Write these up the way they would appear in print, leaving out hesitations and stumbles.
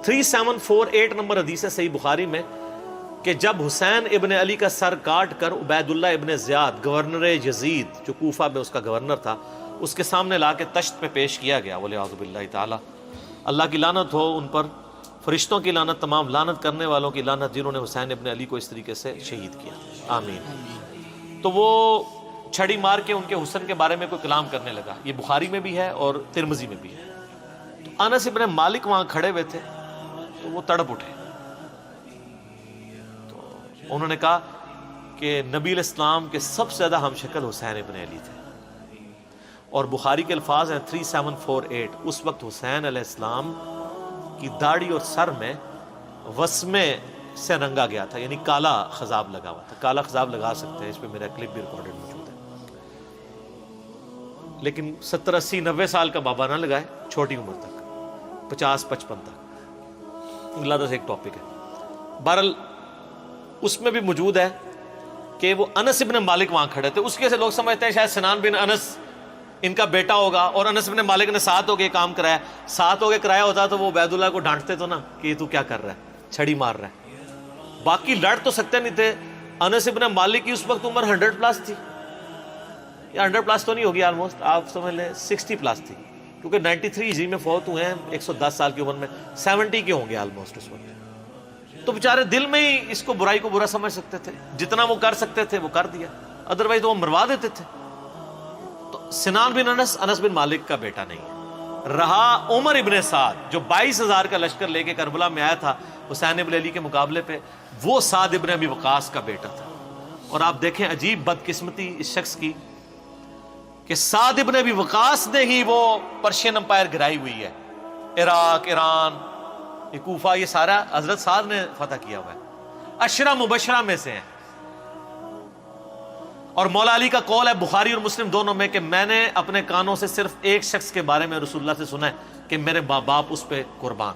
3748 number حدیث ہے صحیح بخاری میں کہ جب حسین ابن علی کا سر کاٹ کر عبید اللہ ابن زیاد گورنر یزید جو کوفہ میں اس کا گورنر تھا اس کے سامنے لا کے تشت پہ پیش کیا گیا، وَلِعَاذُ بِاللَّهِ تعالی، اللہ کی لعنت ہو ان پر، فرشتوں کی لعنت، تمام لعنت کرنے والوں کی لعنت جنہوں نے حسین ابن علی کو اس طریقے سے شہید کیا، آمین۔ تو وہ چھڑی مار کے ان کے حسن کے بارے میں کوئی کلام کرنے لگا، یہ بخاری میں بھی ہے اور ترمذی میں بھی ہے۔ تو انس ابن مالک وہاں کھڑے ہوئے تھے تو وہ تڑپ اٹھے، تو انہوں نے کہا کہ نبی علیہ السلام کے سب سے زیادہ ہم شکل حسین ابن علی تھے، اور بخاری کے الفاظ ہیں 3748، اس وقت حسین علیہ السلام کی داڑھی اور سر میں وسمے سے رنگا گیا تھا، یعنی کالا خضاب لگا ہوا تھا۔ کالا خضاب لگا سکتے ہیں، اس پہ میرا کلپ بھی ریکارڈڈ موجود ہے، لیکن 70 80 90 سال کا بابا نہ لگائے، چھوٹی عمر تک 50 55 تک، اللہ سے ایک ٹاپک ہے۔ بہرحال اس میں بھی موجود ہے کہ وہ انس ابن مالک وہاں کھڑے تھے، اس کے سے لوگ سمجھتے ہیں شاید سنان بن انس ان کا بیٹا ہوگا، اور انس بن مالک نے ساتھ ہو کے کام کرایا، ساتھ ہو کے کرایا ہوتا تو وہ عبید اللہ کو ڈانٹتے تو نا کہ تو کیا کر رہا ہے، چھڑی مار رہا ہے۔ باقی لڑ تو سکتے نہیں تھے۔ انس بن مالک کی اس وقت عمر 100+ تھی، یا 100+ تو نہیں ہوگی، آلموسٹ آپ سمجھ لیں 60+ تھی، کیونکہ 93 ہجری میں فوت ہوئے ہیں، 110 سال کی عمر میں 70 کے ہوں گے آلموسٹ اس وقت۔ تو بیچارے دل میں ہی اس کو برائی کو برا سمجھ سکتے تھے، جتنا وہ کر سکتے تھے وہ کر دیا، ادروائز تو وہ مروا دیتے تھے۔ سنان بن انس بن مالک کا بیٹا نہیں ہے۔ رہا عمر ابن سعد جو 22,000 کا لشکر لے کے کربلا میں آیا تھا حسین ابن علی کے مقابلے پہ، وہ سعد ابن ابی وقاص کا بیٹا تھا۔ اور آپ دیکھیں عجیب بدقسمتی اس شخص کی کہ سعد ابن ابی وقاص نے ہی وہ پرشین امپائر گرائی ہوئی ہے، عراق، ایران، یہ کوفہ، یہ سارا حضرت سعد نے فتح کیا ہوا ہے، عشرہ مبشرہ میں سے ہیں۔ اور مولا علی کا قول ہے بخاری اور مسلم دونوں میں کہ میں نے اپنے کانوں سے صرف ایک شخص کے بارے میں رسول اللہ سے سنا ہے کہ میرے ماں باپ اس پہ قربان،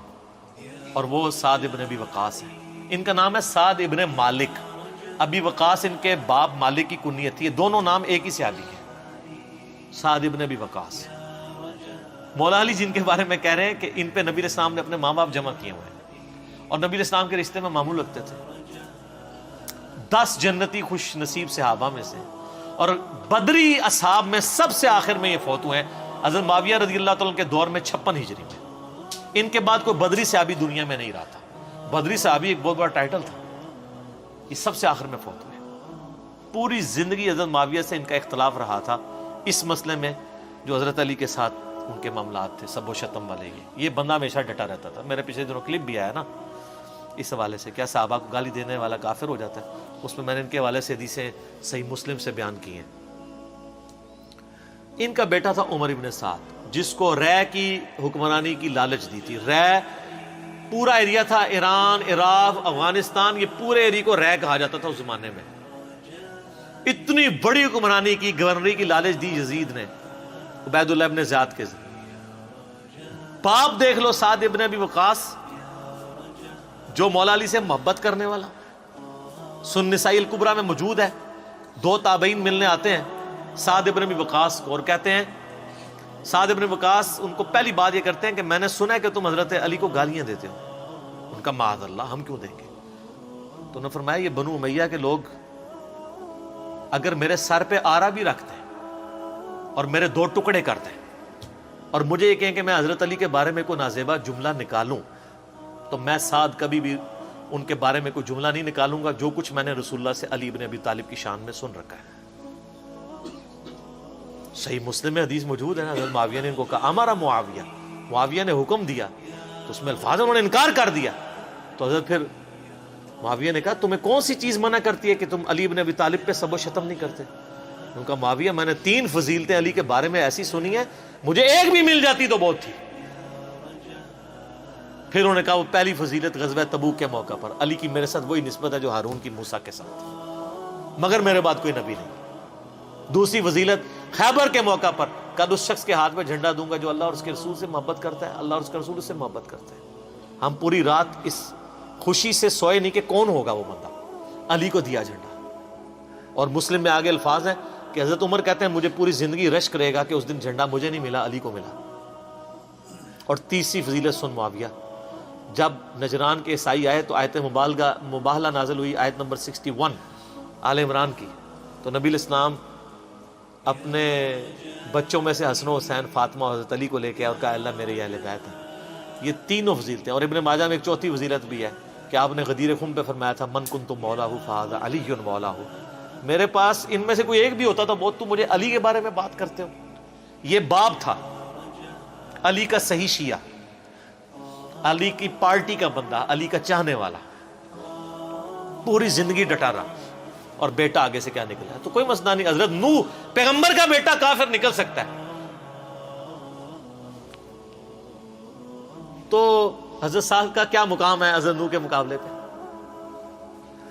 اور وہ سعد ابن ابی وقاص ہے۔ ان کا نام ہے سعد ابن مالک، ابی وقاص ان کے باپ مالک کی کنیت تھی، یہ دونوں نام ایک ہی صحابی ہے، سعد ابن ابی وقاص۔ مولا علی جن کے بارے میں کہہ رہے ہیں کہ ان پہ نبی علیہ السلام نے اپنے ماں باپ جمع کیے ہوئے ہیں، اور نبی علیہ السلام کے رشتے میں معمول رکھتے تھے۔ 10 جنتی خوش نصیب صحابہ میں سے، اور بدری اصحاب میں سب سے آخر میں یہ فوت ہوئے ہیں حضرت معاویہ رضی اللہ تعالیٰ کے دور میں 56 ہجری میں۔ ان کے بعد کوئی بدری صحابی دنیا میں نہیں رہا تھا، بدری صحابی ایک بہت بڑا ٹائٹل تھا، یہ سب سے آخر میں فوت ہوئے۔ پوری زندگی حضرت معاویہ سے ان کا اختلاف رہا تھا اس مسئلے میں جو حضرت علی کے ساتھ ان کے معاملات تھے، سب و شتم والے۔ یہ بندہ ہمیشہ ڈٹا رہتا تھا، میرے پچھلے دنوں کلپ بھی آیا نا اس حوالے سے، کیا صحابہ کو گالی دینے والا کافر ہو جاتا ہے، اس میں نے ان کے حوالے سے حدیثیں صحیح مسلم سے بیان کی ہیں۔ ان کا بیٹا تھا عمر ابن سعد، جس کو رے کی حکمرانی کی لالچ دی تھی۔ رے پورا ایریا تھا، ایران، عراق، افغانستان، یہ پورے ایریا کو رے کہا جاتا تھا اس زمانے میں۔ اتنی بڑی حکمرانی کی، گورنری کی لالچ دی یزید نے عبید اللہ ابن زیاد کے ذریعے۔ باپ دیکھ لو سعد ابن ابی وقاص، جو مولا علی سے محبت کرنے والا، سن نسائی الکبریٰ میں موجود ہے، 2 تابعین ملنے آتے ہیں سعد ابن ابی وقاص کو، اور کہتے ہیں، سعد ابن وقاص ان کو پہلی بات یہ کرتے ہیں کہ میں نے سنا ہے کہ تم حضرت علی کو گالیاں دیتے ہو۔ ان کا معاذ اللہ، ہم کیوں دیں گے؟ تو انہوں نے فرمایا یہ بنو امیہ کے لوگ اگر میرے سر پہ آرا بھی رکھتے ہیں اور میرے 2 ٹکڑے کرتے ہیں اور مجھے یہ کہیں کہ میں حضرت علی کے بارے میں کوئی نازیبا جملہ نکالوں، تو میں سعد کبھی بھی ان کے بارے میں کوئی جملہ نہیں نکالوں گا جو کچھ میں نے رسول اللہ سے علی ابن ابی طالب کی شان میں سن رکھا ہے۔ صحیح مسلم میں حدیث موجود ہے نا، حضرت معاویہ نے ان کو کہا ہمارا معاویہ نے حکم دیا، تو اس میں الفاظ انہوں نے انکار کر دیا، تو حضرت پھر معاویہ نے کہا تمہیں کون سی چیز منع کرتی ہے کہ تم علی ابن ابی طالب پہ سب و شتم نہیں کرتے؟ ان کا معاویہ میں نے 3 فضیلتیں علی کے بارے میں ایسی سنی ہیں، مجھے ایک بھی مل جاتی تو بہت تھی۔ پھر انہوں نے کہا وہ پہلی فضیلت غزوہ تبوک کے موقع پر علی کی میرے ساتھ وہی نسبت ہے جو ہارون کی موسیٰ کے ساتھ، مگر میرے بعد کوئی نبی نہیں۔ دوسری فضیلت خیبر کے موقع پر کل اس شخص کے ہاتھ میں جھنڈا دوں گا جو اللہ اور اس کے رسول سے محبت کرتا ہے، اللہ اور اس کے رسول سے محبت کرتا ہے۔ ہم پوری رات اس خوشی سے سوئے نہیں کہ کون ہوگا وہ بندہ، علی کو دیا جھنڈا۔ اور مسلم میں آگے الفاظ ہیں کہ حضرت عمر کہتے ہیں مجھے پوری زندگی رشک رہے گا کہ اس دن جھنڈا مجھے نہیں ملا، علی کو ملا۔ اور تیسری فضیلت سن معاویہ، جب نجران کے عیسائی آئے تو آیت مباہلہ نازل ہوئی، آیت نمبر 61 آل عمران کی. تو نبی علیہ السلام اپنے بچوں میں سے حسن و حسین، فاطمہ اور حضرت علی کو لے کے اور کہا اللہ میرے یہ اہل بیت ہیں. یہ تینوں فضیلتیں. اور ابن ماجہ میں ایک چوتھی فضیلت بھی ہے کہ آپ نے غدیر خم پہ فرمایا تھا من کنت مولاہ فہذا علی مولاہ. میرے پاس ان میں سے کوئی ایک بھی ہوتا تو بہت تم مجھے علی کے بارے میں بات کرتے ہو. یہ باب تھا علی کا صحیح شیعہ، علی کی پارٹی کا بندہ، علی کا چاہنے والا، پوری زندگی ڈٹا رہا. اور بیٹا آگے سے کیا نکلا ہے تو کوئی مسئلہ نہیں. حضرت نوح پیغمبر کا بیٹا کافر نکل سکتا ہے. تو حضرت سعد کا کیا مقام ہے حضرت نوح کے مقابلے پہ؟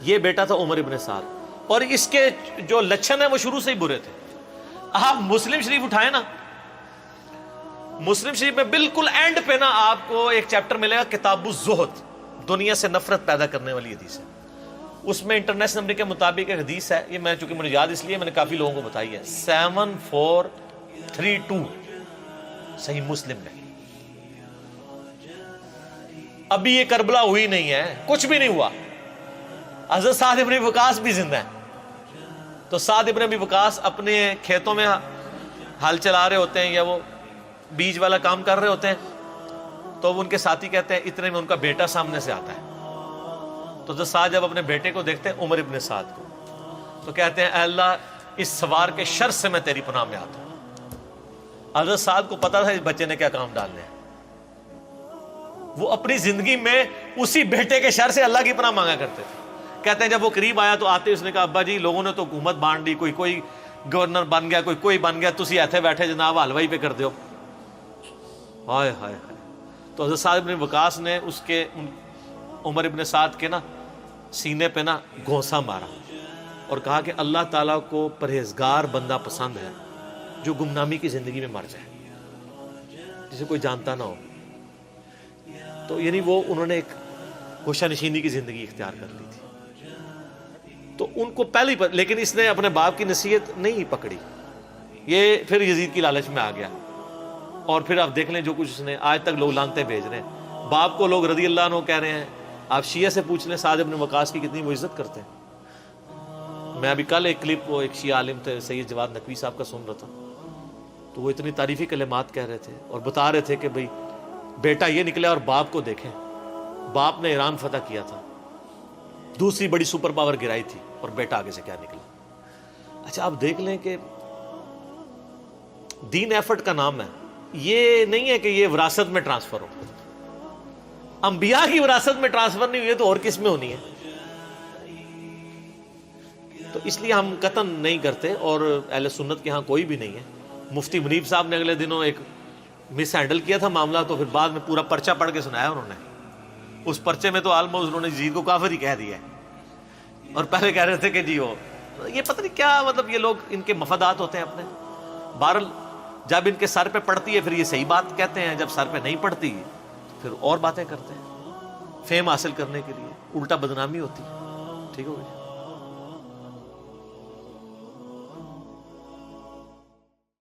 یہ بیٹا تھا عمر ابن سعد، اور اس کے جو لچھن ہیں وہ شروع سے ہی برے تھے. آپ مسلم شریف اٹھائیں نا، مسلم شریف میں بالکل اینڈ پہ نا آپ کو ایک چیپٹر ملے گا کتاب الزہد، دنیا سے نفرت پیدا کرنے والی حدیث ہے. اس میں انٹرنیشنل نمبر کے مطابق ایک حدیث ہے، یہ میں چونکہ مجھے یاد اس لیے میں نے کافی لوگوں کو بتائی ہے، 7432 صحیح مسلم میں. ابھی یہ کربلا ہوئی نہیں ہے، کچھ بھی نہیں ہوا. حضرت سعد ابن وقاص بھی زندہ ہے. تو سعد ابن ابی وقاص اپنے کھیتوں میں ہل چلا رہے ہوتے ہیں یا وہ بیج والا کام کر رہے ہوتے ہیں، تو ان کے ساتھی کہتے ہیں اتنے میں ان کا بیٹا سامنے سے آتا ہے. تو حضرت سعد جب اپنے بیٹے کو دیکھتے ہیں عمر ابن سعد کو، تو کہتے ہیں اے اللہ اس سوار کے شر سے میں تیری پناہ میں آتا ہوں. حضرت سعد کو پتا تھا اس بچے نے کیا کام ڈالنے ہیں. وہ اپنی زندگی میں اسی بیٹے کے شر سے اللہ کی پناہ مانگا کرتے تھے. کہتے ہیں جب وہ قریب آیا تو آتے اس نے کہا ابا جی لوگوں نے تو حکومت بانٹ دی، کوئی گورنر بن گیا، کوئی بن گیا، تسی ایتھے بیٹھے جناب حلوائی پہ کر دیو. ہائے ہائے ہائے. تو حضرت سعد ابن وقاص نے اس کے عمر ابن سعد کے نا سینے پہ نا گھونسا مارا اور کہا کہ اللہ تعالیٰ کو پرہیزگار بندہ پسند ہے جو گمنامی کی زندگی میں مر جائے، جسے کوئی جانتا نہ ہو. تو یعنی وہ انہوں نے ایک گوشہ نشینی کی زندگی اختیار کر لی تھی. تو ان کو پہلے ہی لیکن اس نے اپنے باپ کی نصیحت نہیں پکڑی. یہ پھر یزید کی لالچ میں آ گیا، اور پھر آپ دیکھ لیں جو کچھ اس نے آج تک لوگ لانتے بھیج رہے ہیں. باپ کو لوگ رضی اللہ عنہ کہہ رہے ہیں. آپ شیعہ سے پوچھ لیں سعد ابن وقاص کی کتنی وہ عزت کرتے ہیں. میں ابھی کل ایک کلپ وہ ایک شیعہ عالم تھے سید جواد نقوی صاحب کا سن رہا تھا، تو وہ اتنی تعریفی کلمات کہہ رہے تھے اور بتا رہے تھے کہ بھئی بیٹا یہ نکلا اور باپ کو دیکھیں، باپ نے ایران فتح کیا تھا، دوسری بڑی سپر پاور گرائی تھی، اور بیٹا آگے سے کیا نکلا. اچھا آپ دیکھ لیں کہ دین ایفرٹ کا نام ہے. یہ نہیں ہے کہ یہ وراثت میں ٹرانسفر ہو. انبیاء کی وراثت میں ٹرانسفر نہیں ہوئی ہے تو اور کس میں ہونی ہے؟ تو اس لیے ہم قطعاً نہیں کرتے، اور اہل سنت کے ہاں کوئی بھی نہیں ہے. مفتی منیب صاحب نے اگلے دنوں ایک مس ہینڈل کیا تھا معاملہ، تو پھر بعد میں پورا پرچہ پڑھ کے سنایا انہوں نے. اس پرچے میں تو آلموسٹ انہوں نے یزید کو کافر ہی کہہ دیا ہے، اور پہلے کہہ رہے تھے کہ جی وہ یہ پتہ نہیں کیا، مطلب یہ لوگ ان کے مفادات ہوتے ہیں اپنے. بہرحال جب ان کے سر پہ پڑتی ہے پھر یہ صحیح بات کہتے ہیں، جب سر پہ نہیں پڑتی پھر اور باتیں کرتے ہیں فیم حاصل کرنے کے لیے. الٹا بدنامی ہوتی ہے. ٹھیک ہو گئی.